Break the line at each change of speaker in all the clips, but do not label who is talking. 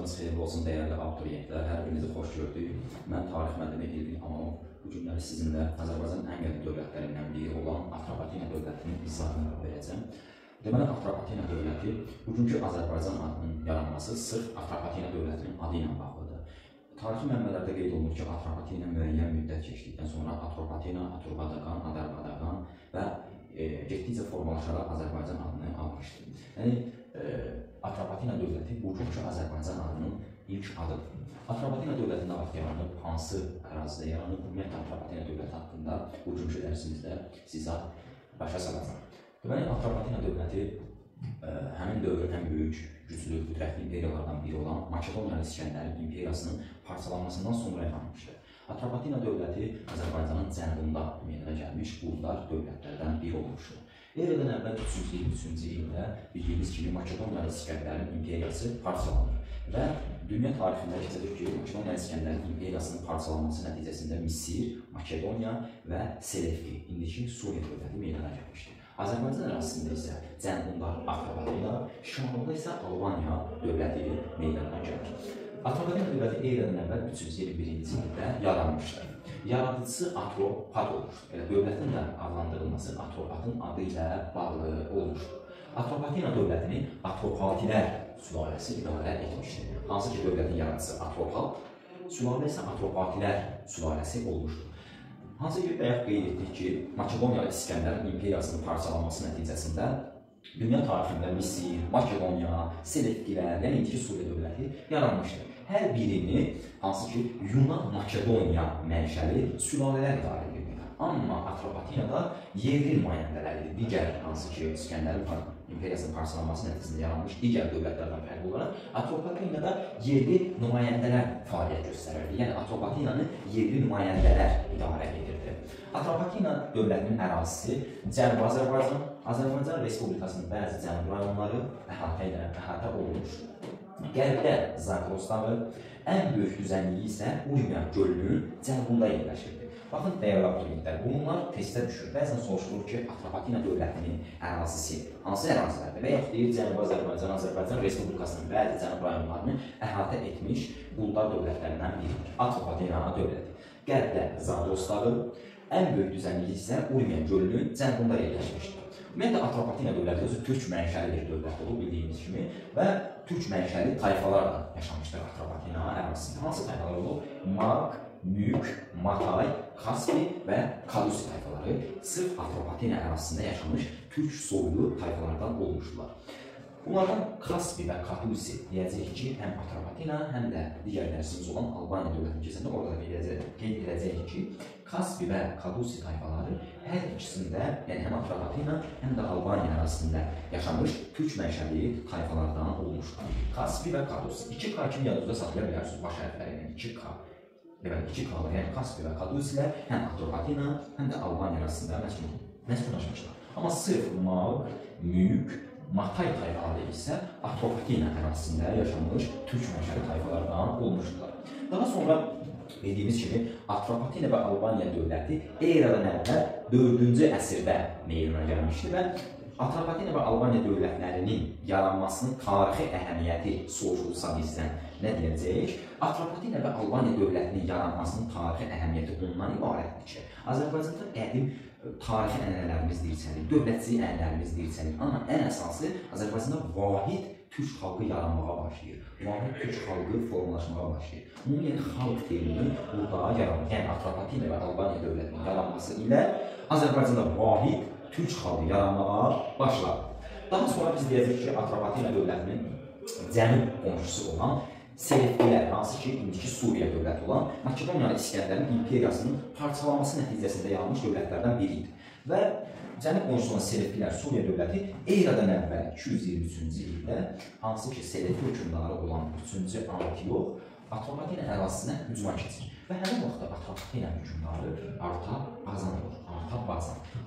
Axşamınız xeyirli olsun dəyərli abituriyentlər, hər birinizi xoş gördük. Mən Tarix müəllimi Elvin Amanov. Bu günləri sizinlə Azərbaycanın ən qədim dövlətlərindən biri olan Atropatena dövlətinin izahını verəcəm. Deməli, Atropatena dövləti, bugünkü Azərbaycan adının yaranması sırf Atropatena dövlətinin adı ilə bağlıdır. Tarixi mənbələrdə qeyd olunur ki, Atropatena müəyyən müddət keçdikdən sonra Atropatena, Aturvadagan, Adarvadagan və getdikcə formalaşaraq Azərbaycan adını almışdır. Yəni, Atropatena dövləti bugünkü Azərbaycan adının ilk adıdır. Atropatena dövləti nə vaxt yaranıb, hansı ərazidə yaranıb, ümumiyyətlə Atropatena dövləti haqqında bugünkü dərsimizdə sizə başa salacaq. Deməli, Atropatena dövləti həmin dövrün ən böyük, güclü, qüdrətli imperiyalardan biri olan Makedoniyalı İskəndərin imperiyasının parçalanmasından sonra yaranmışdır. Atropatena dövləti Azərbaycanın cənubunda meydana gəlmiş quldar dövlətlərdən biri olmuşdur. Eradan əvvəl 323-cü ildə bildiyimiz kimi Makedoniyalı İskəndərin imperiyası parçalanır və dünya tarixində keçilir ki, Makedoniyalı İskəndərin imperiyasının parçalanması nəticəsində Misir, Makedoniya və Selevki, indiki Suriya dövləti meydana gəlmişdir. Azərbaycan ərazisində isə cənubunda Atropatena, şimalında isə Albaniya dövləti meydana gəlir. Atropatena dövləti eradan əvvəl 321-ci ildə yaranmışdır. Yaradıcısı Atropat olmuşdur. Dövlətin də adlandırılması Atropatın adı ilə bağlı olmuşdur. Atropatena dövlətini Atropatilər sülaləsi idarə etmişdir. Hansı ki, dövlətin yaradıcısı Atropat, sülalə isə Atropatilər sülaləsi olmuşdur. Hansı ki, bayaq qeyd etdik ki, Makedoniyalı İskəndərin imperiyasının parçalanması nəticəsində dünya tarixində Misir, Makedoniya, Selevkilər, yəni indiki Suriya dövləti yaranmışdır. Hər birini, hansı ki, Yunan-Makedoniya mənşəli sülalələr idarə edir. Amma Atropatenada yerli nümayəndələri, digər hansı ki, İskəndərin imperiyasının parçalanması nəticəsində yaranmış digər dövlətlərdən fərqli olaraq, Atropatenada yerli nümayəndələr fəaliyyət göstərirdi. Yəni, Atropatenanı yerli nümayəndələr idarə edirdi. Atropatena dövlətinin ərazisi Cənubi Azərbaycan, Azərbaycan Respublikasının bəzi cənub rayonları əhatə olunmuşdur. Qərbdə Zagros dağı, ən böyük düzənliyi isə Urmiya gölünün cənubunda yerləşirdi. Baxın, dəyərli abituriyentlər, bunlar testə düşür. Bəzən soruşulur ki, Atropatena dövlətinin ərazisi hansı ərazilərdir və yaxud deyir Cənubi Azərbaycan, Azərbaycan Respublikasının bəzi cənub rayonlarını əhatə etmiş quldar dövlətlərindən biridir. Atropatena dövləti. Qərbdə Zagros dağı, ən böyük düzənliyi isə Urmiya gölünün cənubunda yerləşmişdir. Ümumiyyətlə, Atropatena dövləti özü türk mənşəli bir dövlət olub, bildiyimiz kimi və türk mənşəli tayfalarla yaşamışdır Atropatena ərazisində. Hansı tayfalar olub? Maq, Mük, Matay, Kaspi və Kadusi tayfaları sırf Atropatena ərazisində yaşamış türk soylu tayfalardan olmuşdular. Bunlardan Kaspi və Kadusi deyəcək ki, həm Atropatena, həm də digər dərsimiz olan Albaniya dövlətini keçəndə orada da qeyd edəcək ki, Kaspi və Kadusi tayfaları hər ikisində, yəni həm Atropatena, həm də Albaniya ərazisində yaşamış türk mənşəli tayfalardan olmuşdur. Kaspi və Kadusi. 2K kimi yadınızda saxlaya bilərsiniz baş hərfləri ilə 2K. Deməli, 2K-lar, yəni Kaspi və Kadusilər həm Atropatena, həm də Albaniya ərazisində məskunlaşmışlar. Amma sırf Maq, Mük, Matay tayfaları isə Atropatena ərazisində yaşamış türk mənşəli tayfalardan olmuşdular. Daha sonra dediyimiz kimi Atropatena və Albaniya dövləti eradan əvvəl 4-cü əsrdə meydana gəlmişdi və Atropatena və Albaniya dövlətlərinin yaranmasının tarixi əhəmiyyəti soruşulsa bizdən nə deyəcəyik? Atropatena və Albaniya dövlətinin yaranmasının tarixi əhəmiyyəti ondan ibarətdir ki, Azərbaycanda qədim tarixi ənənələrimiz dirçəlir, dövlətçilik ənənələrimiz dirçəlir. Amma ən əsası Azərbaycanda vahid türk xalqı yaranmağa başlayır. Vahid türk xalqı formalaşmağa başlayır. Ümumi xalq terimi burada yaranır. Yəni Atropatena və Albaniya dövlətinin yaranması ilə Azərbaycanda vahid türk xalqı yaranmağa başlar. Daha sonra biz deyəcək ki, Atropatena dövlətinin cənub qonşusu olan Selevkilər, hansı ki, indiki Suriya dövləti olan Makedoniyalı İskəndərin imperiyasının parçalanması nəticəsində yaranmış dövlətlərdən biridir. Və cənub qonşusu olan Selevkilər, Suriya dövləti eradan əvvəl 223-cü ildə, hansı ki, Selevki hökmdarı olan 3-cü Antiox Atropatena ərazisinə hücuma keçir. Və həmin vaxtda Atropatena hökmdarı Artabazan olur.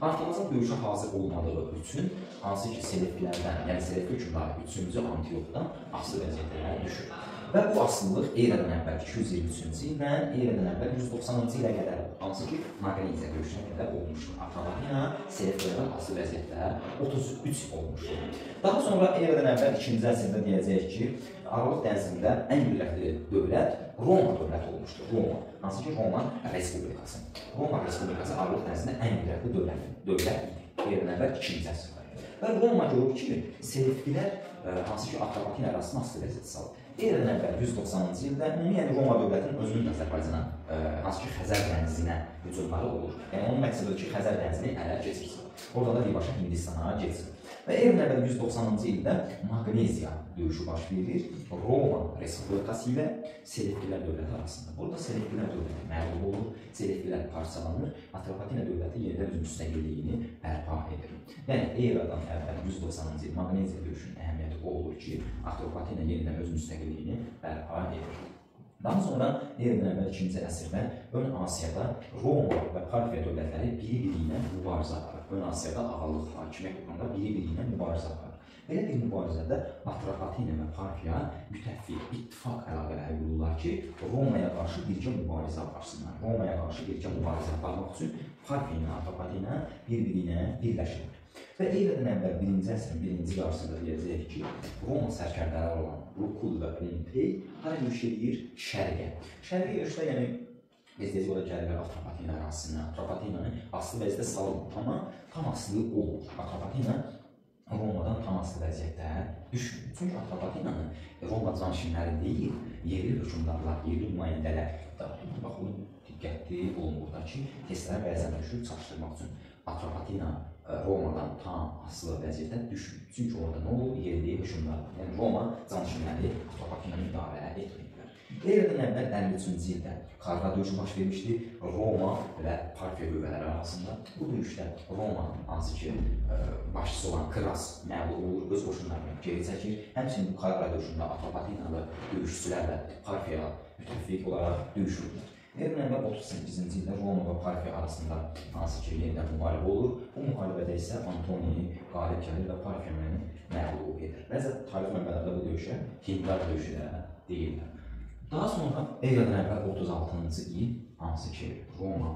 Artabazan döyüşə hazır olmadığı üçün, hansı ki, Selevkilərdən, yəni Selevki hökmdarı 3-cü Antioxdan asılı vəziyyətlərə düşür. Və bu asılılıq eradan əvvəl 223-cü ildən eradan əvvəl 190-cı ilə qədər, hansı ki, Magnesiya döyüşünə qədər olmuşdur. Atropatena Selevkilərdən asılı vəziyyətdə 33 olmuşdur. Daha sonra eradan əvvəl 2-ci əsrdə deyəcəyik ki, Aralıq dənizində ən qüdrətli dövlət Roma dövləti olmuşdur. Roma, hansı ki, Roma Respublikası. Roma Respublikası Aralıq dənizində ən qüdrətli dövlət idi. Eradan əvvəl 2-ci əsrdə. Və Roma görür ki, Selevkilər, hansı ki, Atropatena arasında asılı vəziyyətə salır. Eradan əvvəl 190-cı ildə ümumiyyən Roma dövlətinin özünün Azərbaycana, hansı ki, Xəzər dənizinə hücumları olur. Yəni, onun məqsədidir ki, Xəzər dənizini ələ keçirsin. Orada da birbaşa Hindistana keçsin. Və eradan əvvəl 190-cı ildə Magnesiya döyüşü baş verir Roma Respublikası ilə Selevkilər dövləti arasında. Burada Selevkilər dövləti məğlub olur, Selevkilər parçalanır, Atropatena dövləti yenidən öz müstəqilliyini bərpa edir. Yəni, eradan əvvəl 190-cı il Magnesiya döyüşünün əhəmiyyəti o olur ki, Atropatena yenidən öz müstəqilliyini bərpa edir. Daha sonra eradan əvvəl 2-ci əsrdə Ön Asiyada Roma və Parfiya dövlətləri biri-biri ilə mübarizə aparır. Ön Asiyada ağalıq hakimiyyət uğrunda biri-biri ilə mübarizə aparır. Belə bir mübarizədə Atropatena və Parfiya müttəfiq, ittifaq əlaqələri qururlar ki, Romaya qarşı birgə mübarizə aparsınlar. Romaya qarşı birgə mübarizə aparmaq üçün Parfiya ilə Atropatena bir-biri ilə birləşirlər. Və eradan əvvəl 1-ci əsrin 1-ci yarısında deyəcəyik ki, Roma sərkərdələri olan Lukul və Pompey hara yürüş edir? Şərqə. Şərqə yürüşdə, yəni, biz deyəcək orada gəlirlər Atropatena ərazisinə. Atropatenanın asılı vəziyyətdə salınır, amma tam asılı olur. Atropatena Romadan tam asılı vəziyyətdə düşmür. Çünki Atropatenanın Roma canişinləri deyil, yerli hökümdarlar, yerli nümayəndələr daxil. Bax, bunu diqqətli olun burada ki, testlərə bəzən düşür çaşdırmaq üçün. Atropatena Romadan tam asılı vəziyyətdə düşmür. Çünki orada nə olur? Yerli hökümdarlar. Yəni, Roma canişinləri Atropatenanı idarə etməyiblər. Eradan əvvəl 53-cü ildə Karda döyüşü baş vermişdi Roma və Parfiya qüvvələri arasında. Bu döyüşdə Roma, hansı ki, başçısı olan Kras məğlub olur, öz qoşunlarını geri çəkir. Həmçinin bu Karda döyüşündə Atropatenalı döyüşçülərlə Parfiya müttəfiq olaraq döyüşürlər. Eradan əvvəl 38-ci ildə Roma və Parfiya arasında hansı ki, yenidən müharibə olur. Bu müharibədə isə Antoni qalib gəlir və Parfiyanı məğlub edir. Bəzən tarix mənbələrdə bu döyüşə Hindlar döyüşü də deyirlər. Daha sonra eradan əvvəl 36-cı il, hansı ki, Roma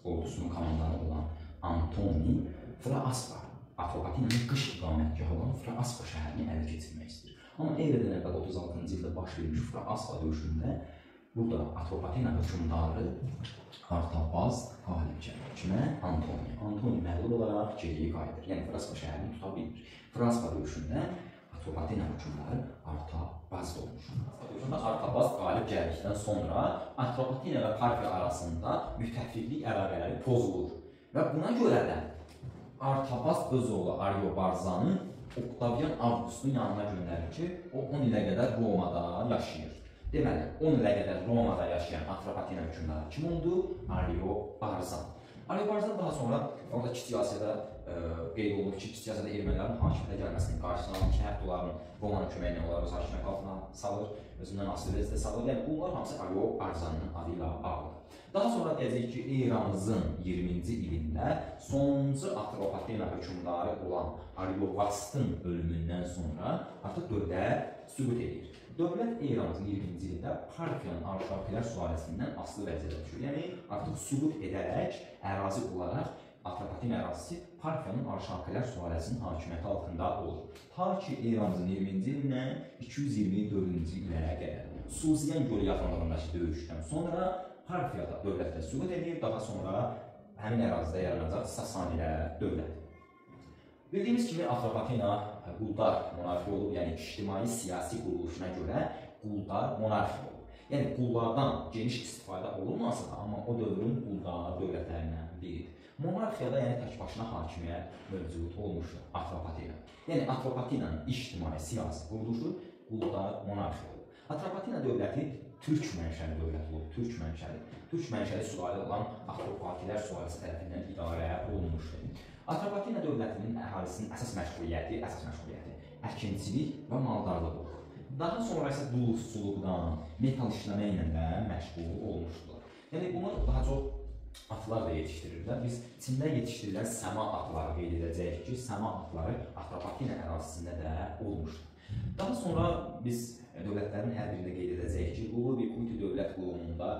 ordusunun komandanı olan Antoni Fra-Aspa, Atropatenanın qış iqamətgahı olan Fra-Aspa şəhərini ələ keçirmək istəyir. Amma eradan əvvəl 36-cı ildə baş vermiş Fra-Aspa döyüşündə burada Atropatena hökümdarı Artabaz qalib gəlir. Kimə? Antoni. Antoni məğlub olaraq geriyə qayıdır. Yəni, Fra-Aspa şəhərini tuta bilir. Fra-Aspa döyüşündə Atropatena hökümdarı Artabaz olmuş. Artabaz qalib gəldikdən sonra Atropatena və Parfiya arasında müttəfiqlik əlaqələri pozulur. Və buna görə də Artabaz öz oğlu Ariobarzanı Oktavian Avqustun yanına göndərir ki, o 10 ilə qədər Romada yaşayır. Deməli, 10 ilə qədər Romada yaşayan Atropatena hökümdarı kim oldu? Ariobarzan. Ariobarzan daha sonra orada Kiçik Asiyada qeyd olunur ki, Kiçik Asiyada ermənilərin hakimiyyətə gəlməsinin qarşısına alır ki, hətta onların Romanın köməyinə onları öz hakimiyyət altına salır, özündən asılı vəziyyətdə salır. Yəni, bunlar hamısı Ariobarzanın adı ilə bağlıdır. Daha sonra deyəcək ki, eramızın 20-ci ilində sonuncu Atropatena hökümdarı olan Ariobastın ölümündən sonra artıq dövlət süqut edir. Dövlət eramızın 20-ci ildə Parfiyanın Arşakilər sülaləsindən asılı vəziyyətə düşür. Yəni, artıq süqut edərək ərazi olaraq Atropatena ərazisi Parfiyanın Arşakilər sülaləsinin hakimiyyəti altında olur. Ta ki, eramızın 20-ci ilindən 224-cü illərə qədər. Suziyan gölü yaxınlığındakı döyüşdən sonra Parfiyada dövlətdə süqut edir, daha sonra həmin ərazidə yaranacaq Sasanilər dövləti. Bildiyimiz kimi, Atropatena quldar monarxiya olub, yəni ictimai-siyasi quruluşuna görə quldar monarxiya olub. Yəni, qullardan geniş istifadə olunmasa da, amma o dövrün quldar dövlətlərindən biridir. Monarxiyada, yəni tək başına hakimiyyət mövcud olmuşdur Atropatena. Yəni, Atropatenanın ictimai-siyasi quruluşu quldar monarxiya olub. Atropatena dövləti Türk mənşəli dövlət olub, Türk mənşəli sülalə olan Atropatilər sülaləsi tərəfindən idarə olunmuşdur. Atropatena dövlətinin əhalисinin əsas məşğuliyyəti əkinçilik və maldarlıq olur. Daha sonra isə duluzçuluqdan, metal işləmə ilə də məşğul olmuşdular. Yəni, bunlar daha çox atlar da yetişdirirlər. Biz Çində yetişdirilən səma atları qeyd edəcəyik ki, səma atları Atropatena ərazisində də olmuşdur. Daha sonra biz dövlətlərin hər birində qeyd edəcəyik ki, Lubi Kuti dövlət qurumunda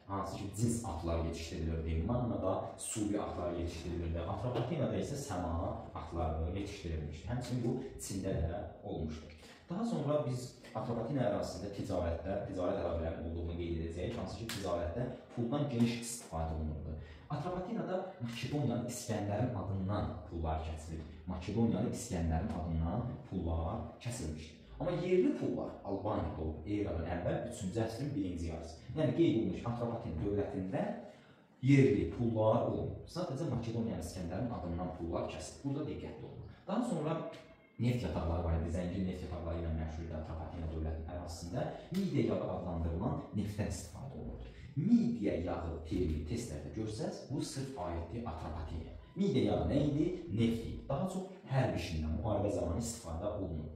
hansı ki cins atlar yetişdirilirdi, Mannada subi atlar yetişdirilirdi, Atropatinada isə səma atları yetişdirilmişdi. Həmçinin bu Çində də olmuşdur. Daha sonra biz Atropatina ərazisində ticarət əlaqələrinin olduğunu qeyd edəcəyik, hansı ki ticarətdə puldan geniş istifadə olunurdu. Atropatinada Makedoniyanın İskəndərin adından pullar kəsilib. Makedoniyanın İskəndərin adından pullar kəsilmişdir. Amma yerli pullar Albaniyada olub, eradan əvvəl 3-cü əsrin 1-ci yarısı. Yəni qeyd olunmuş Atropatina dövlətində yerli pullar olmur. Sadəcə Makedoniyanın İskəndərin adından pullar kəsilib. Burada diqqətli olun. Daha sonra neft yataqları var idi, zəngin neft yataqları ilə məşhur idi Atropatina dövlətinin ərazisində. Midiya yağı adlandırılan neftdən istifadə olunurdu. Midiya yağı terimi testlərdə görsəz, bu sırf aiddir Atropatinaya. Midiya yağı nə idi? Neft idi. Daha çox hərb işindən, müharibə zamanı istifadə olunurdu.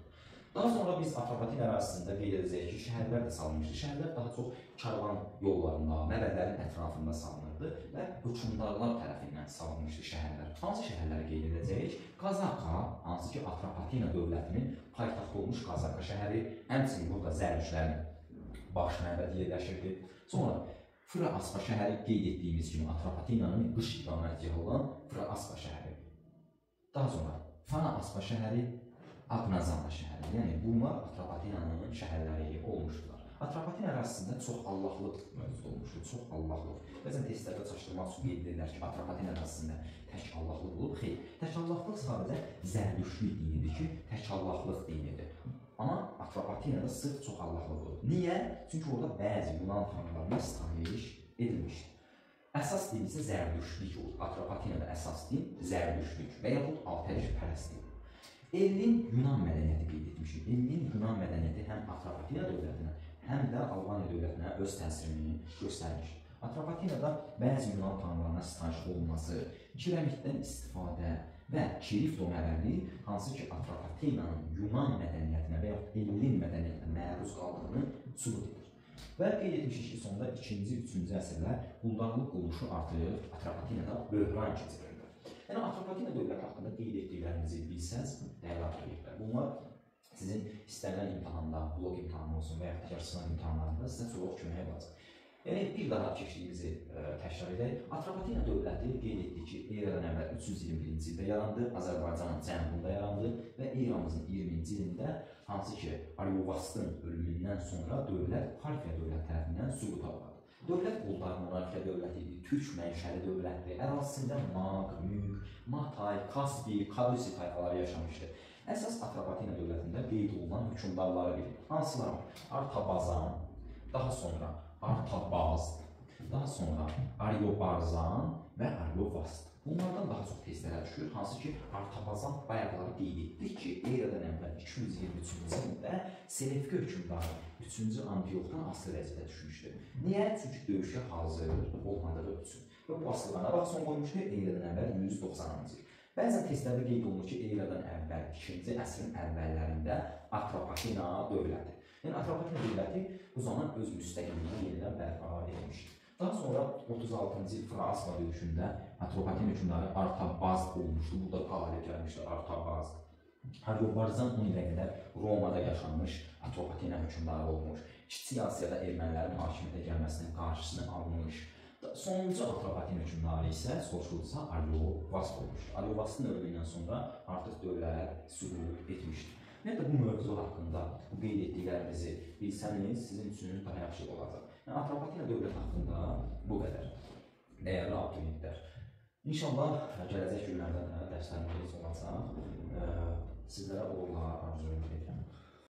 Daha sonra biz Atropatina ərazisində qeyd edəcəyik ki, şəhərlər də salınmışdı. Şəhərlər daha çox karvan yollarında, məbədlərin ətrafında salınırdı və hökmdarlar tərəfindən salınmışdı şəhərlər. Hansı şəhərləri qeyd edəcəyik? Qazaka, hansı ki Atropatina dövlətinin paytaxtı olmuş Qazaka şəhəri, həmçinin burada Zərdüştlərin baş məbədi yerləşirdi. Sonra Fıra-Aspa şəhəri qeyd etdiyimiz kimi Atropatinanın qış iqamətgahı olan Fıra-Aspa şəhəri. Daha sonra Fana-Aspa şəhəri, Aqnazanda şəhəri. Yəni bunlar Atropatinanın şəhərləri olmuşdular. Atropatina ərazisində çox Allahlıq mövcud olmuşdur, çox Allahlıq. Bəzən testlərdə çaşdırmaq üçün qeyd edirlər ki, Atropatina ərazisində tək Allahlıq olub. Xeyr, tək Allahlıq sadəcə Zərdüştlük dinidir ki, tək Allahlıq dinidir. Amma Atropatinada sırf çox Allahlıq olub. Niyə? Çünki orada bəzi Yunan tanrılarına sitayiş edilmişdir. Əsas din isə Zərdüştlük olur. Atropatinada əsas din Zərdüştlük və yaxud altərişpərəstlik. Elinin Yunan mədəniyyəti qeyd etmişik. Elinin Yunan mədəniyyəti həm Atropatina dövlətinə, həm də Albaniya dövlətinə öz təsirini göstərmiş. Atropatinada bəzi Yunan tanrılarına sitayiş olunması, kiremitdən istifadə və kirif dömərəli, hansı ki Atropatinanın Yunan mədəniyyətinə və yaxud Elinin mədəniyyətinə məruz qaldığını sübut edir. Və qeyd etmişik ki, sonda 2-ci, 3-cü əsrlər quldarlıq quruluşu artıq Atropatinada böhran keçirir. Yəni, Atropatina dövləti haqqında qeyd etdiklərinizi bilsəz, dəyərli abituriyentlər, bunlar sizin istənilən imtahanda, blok imtahanı olsun və yaxud digər sınav imtahanlarında sizə çox kömək olacaq. Yəni, bir daha keçdiyimizi təkrar edək. Atropatina dövləti qeyd etdik ki, eradan əvvəl 321-ci ildə yarandı, Azərbaycanın cənubunda yarandı və eramızın 20-ci ilində hansı ki, Aryovastın ölümündən sonra dövlət Parfiya dövlət tərəfindən süquta uğradı. Dövlət quldarlı monarxiya dövləti idi, türk mənşəli dövlətdir, ərazisində Maq, Mülk, Matay, Kaspi, Kadusi tayfaları yaşamışdır. Əsas Atropatina dövlətində qeyd olunan hökmdarları bilir. Hansılar var? Artabazan, daha sonra Artabaz, daha sonra Aryobarzan və Aryovast. Bunlardan daha çox testlərə düşür, hansı ki Artabazan bayaqları qeyd etdik ki, eradan əvvəl 223-cü ildə Selevki hökmdarı 3-cü Antioxdan asılı vəziyyətə düşmüşdür. Niyə? Çünki döyüşə hazır olmadığı üçün. Və bu asılığına bax son qoymuşdur eradan əvvəl 190-cı il. Bəzən testlərdə qeyd olunur ki, eradan əvvəl 2-ci əsrin əvvəllərində Atropatina dövləti. Yəni Atropatina dövləti bu zaman öz müstəqilliyini yenidən bərpa edilmişdir. Daha sonra 36-cı il Fıra-Aspa döyüşündə Atropatina hökmdarı Artabaz olmuşdu. Burada qalib gəlmişdi Artabaz. Aryobarzan 10 ilə qədər Romada yaşanmış Atropatina hökmdarı olmuş. Kiçik Asiyada ermənilərin hakimiyyətə gəlməsinin qarşısını almış. Sonuncu Atropatina hökmdarı isə soruşulsa Aryovast olmuşdu. Aryovastın ölümündən sonra artıq dövlət süqut etmişdi. Ümumiyyətlə, bu mövzu haqqında bu qeyd etdiklərinizi bilsəniz, sizin üçün daha yaxşı olacaq. Yəni, Atropatina dövlət haqqında bu qədər. Dəyərli abituriyentlər. İnşallah, gələcək günlərdə də dərslərimiz olacaq. Sizlərə uğurlar arzu edirəm.